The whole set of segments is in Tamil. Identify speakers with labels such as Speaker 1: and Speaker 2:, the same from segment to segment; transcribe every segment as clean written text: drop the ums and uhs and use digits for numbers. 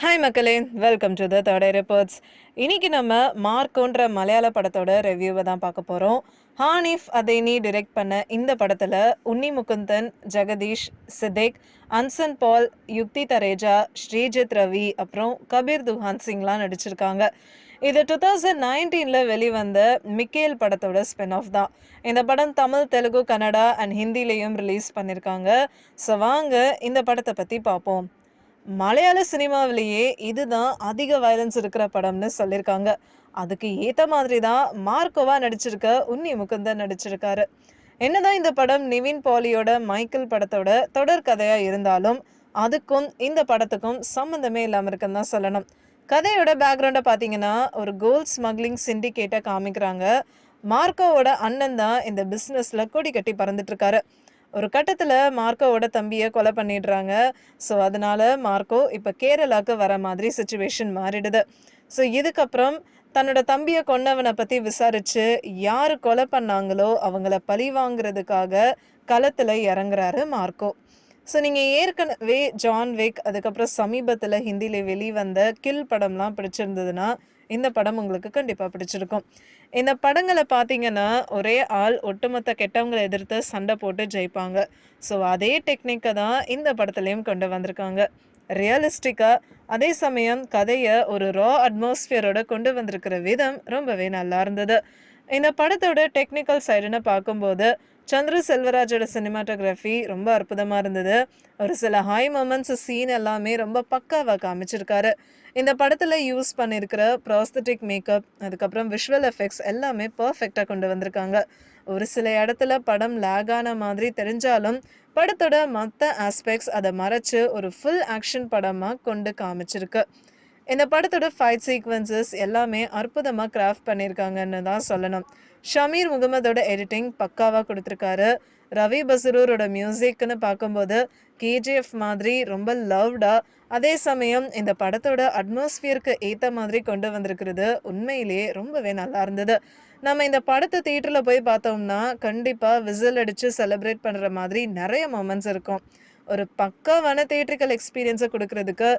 Speaker 1: ஹாய் மக்களே, welcome to the third reports. இன்னைக்கு நம்ம மார்க்கோன்ற மலையாள படத்தோட ரிவ்யூவை தான் பார்க்க போகிறோம். ஹானிஃப் அதேனி டிரெக்ட் பண்ண இந்த படத்தில் உன்னி முகுந்தன், ஜெகதீஷ், சித்திக், அன்சன் பால், யுக்தி தரேஜா, ஸ்ரீஜித் ரவி அப்புறம் கபீர் துஹான் சிங்லாம் நடிச்சிருக்காங்க. இது 2019 வெளிவந்த மிக்கேல் படத்தோட ஸ்பின் ஆஃப் தான். இந்த படம் தமிழ், தெலுங்கு, கன்னடா அண்ட் ஹிந்திலையும் ரிலீஸ் பண்ணியிருக்காங்க. ஸோ வாங்க இந்த படத்தை பற்றி பார்ப்போம். மலையாள சினிமாவிலேயே இதுதான் அதிக வயலன்ஸ் இருக்கிற படம்னு சொல்லியிருக்காங்க. அதுக்கு ஏற்ற மாதிரி தான் மார்க்கோவா நடிச்சிருக்க உன்னி முகுந்தன் நடிச்சிருக்காரு. என்னதான் இந்த படம் நிவின் பாலியோட மைக்கேல் படத்தோட தொடர் கதையா இருந்தாலும் அதுக்கும் இந்த படத்துக்கும் சம்மந்தமே இல்லாமல் இருக்குன்னு தான் சொல்லணும். கதையோட பேக்ரவுண்டை பார்த்தீங்கன்னா ஒரு கோல்ட் ஸ்மக்லிங் சிண்டிகேட்டை காமிக்கிறாங்க. மார்க்கோவோட அண்ணன் தான் இந்த பிஸ்னஸில் கொடி கட்டி பறந்துட்டு இருக்காரு. ஒரு கட்டத்தில் மார்க்கோவோட தம்பியை கொலை பண்ணிடுறாங்க. ஸோ அதனால மார்க்கோ இப்போ கேரளாவுக்கு வர மாதிரி சுச்சுவேஷன் மாறிடுது. ஸோ இதுக்கப்புறம் தன்னோட தம்பியை கொன்னவனை பற்றி விசாரித்து யார் கொலை பண்ணாங்களோ அவங்கள பழி வாங்குறதுக்காக களத்தில் இறங்குறாரு மார்க்கோ. ஸோ நீங்கள் ஏற்கனவே ஜான் விக், அதுக்கப்புறம் சமீபத்தில் ஹிந்தியில் வெளிவந்த கில் படம்லாம் பிடிச்சிருந்ததுன்னா இந்த படம் உங்களுக்கு கண்டிப்பாக பிடிச்சிருக்கும். இந்த படங்களை பார்த்தீங்கன்னா ஒரே ஆள் ஒட்டுமொத்த கெட்டவங்களை எதிர்த்து சண்டை போட்டு ஜெயிப்பாங்க. ஸோ அதே டெக்னிக்கை தான் இந்த படத்துலையும் கொண்டு வந்திருக்காங்க. ரியலிஸ்டிக்காக, அதே சமயம் கதையை ஒரு ரா அட்மாஸ்ஃபியரோட கொண்டு வந்திருக்கிற விதம் ரொம்பவே நல்லா இருந்தது. இந்த படத்தோட டெக்னிக்கல் சைடுன்னு பார்க்கும்போது சந்திர செல்வராஜோட சினிமாட்டோகிராஃபி ரொம்ப அற்புதமாக இருந்தது. ஒரு சில ஹை மொமெண்ட்ஸ் சீன் எல்லாமே ரொம்ப பக்காவாக காமிச்சிருக்காரு. இந்த படத்தில் யூஸ் பண்ணியிருக்கிற ப்ராஸ்தட்டிக் மேக்கப், அதுக்கப்புறம் விஷுவல் எஃபெக்ட்ஸ் எல்லாமே பர்ஃபெக்டாக கொண்டு வந்திருக்காங்க. ஒரு சில இடத்துல படம் லேகான மாதிரி தெரிஞ்சாலும் படத்தோட மற்ற ஆஸ்பெக்ட்ஸ் அதை மறைச்சு ஒரு ஃபுல் ஆக்ஷன் படமாக கொண்டு காமிச்சிருக்கு. இந்த படத்தோட ஃபைட் சீக்வன்சஸ் எல்லாமே அற்புதமாக கிராஃப்ட் பண்ணியிருக்காங்கன்னு தான் சொல்லணும். ஷமீர் முகமதோட எடிட்டிங் பக்காவாக கொடுத்துருக்காரு. ரவி பசரூரோட மியூசிக்னு பார்க்கும்போது கேஜிஎஃப் மாதிரி ரொம்ப லவ்டாக, அதே சமயம் இந்த படத்தோட அட்மாஸ்ஃபியருக்கு ஏற்ற மாதிரி கொண்டு வந்திருக்கிறது உண்மையிலேயே ரொம்பவே நல்லா இருந்தது. நம்ம இந்த படத்தை தியேட்டரில் போய் பார்த்தோம்னா கண்டிப்பாக விசில் அடித்து செலிப்ரேட் பண்ணுற மாதிரி நிறைய மொமெண்ட்ஸ் இருக்கும். ஒரு பக்காவான தியேட்ரிக்கல் எக்ஸ்பீரியன்ஸை கொடுக்கறதுக்கு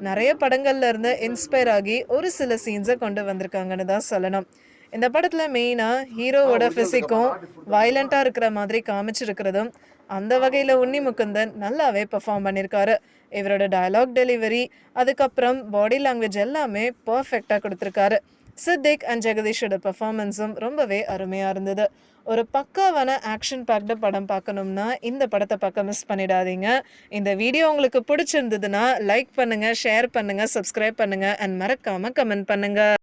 Speaker 1: நிறைய படங்கள்ல இருந்து இன்ஸ்பயர் ஆகி ஒரு சில சீன்ஸை கொண்டு வந்திருக்காங்கன்னு தான் சொல்லணும். இந்த படத்தில் மெயினாக ஹீரோவோட ஃபிசிக்கும் வயலண்ட்டாக இருக்கிற மாதிரி காமிச்சிருக்கிறதும் அந்த வகையில் உன்னி முகுந்தன் நல்லாவே பெர்ஃபார்ம் பண்ணியிருக்காரு. இவரோட டயலாக் டெலிவரி, அதுக்கப்புறம் பாடி லாங்குவேஜ் எல்லாமே பர்ஃபெக்டாக கொடுத்துருக்காரு. சித்திக் அண்ட் ஜெகதீஷோட பெர்ஃபார்மன்ஸும் ரொம்பவே அருமையாக இருந்தது. ஒரு பக்காவான ஆக்ஷன் பேக்டு படம் பார்க்கணும்னா இந்த படத்தை பக்கம் மிஸ் பண்ணிடாதீங்க. இந்த வீடியோ உங்களுக்கு பிடிச்சிருந்ததுன்னா லைக் பண்ணுங்கள், ஷேர் பண்ணுங்கள், சப்ஸ்கிரைப் பண்ணுங்கள் அண்ட் மறக்காமல் கமெண்ட் பண்ணுங்கள்.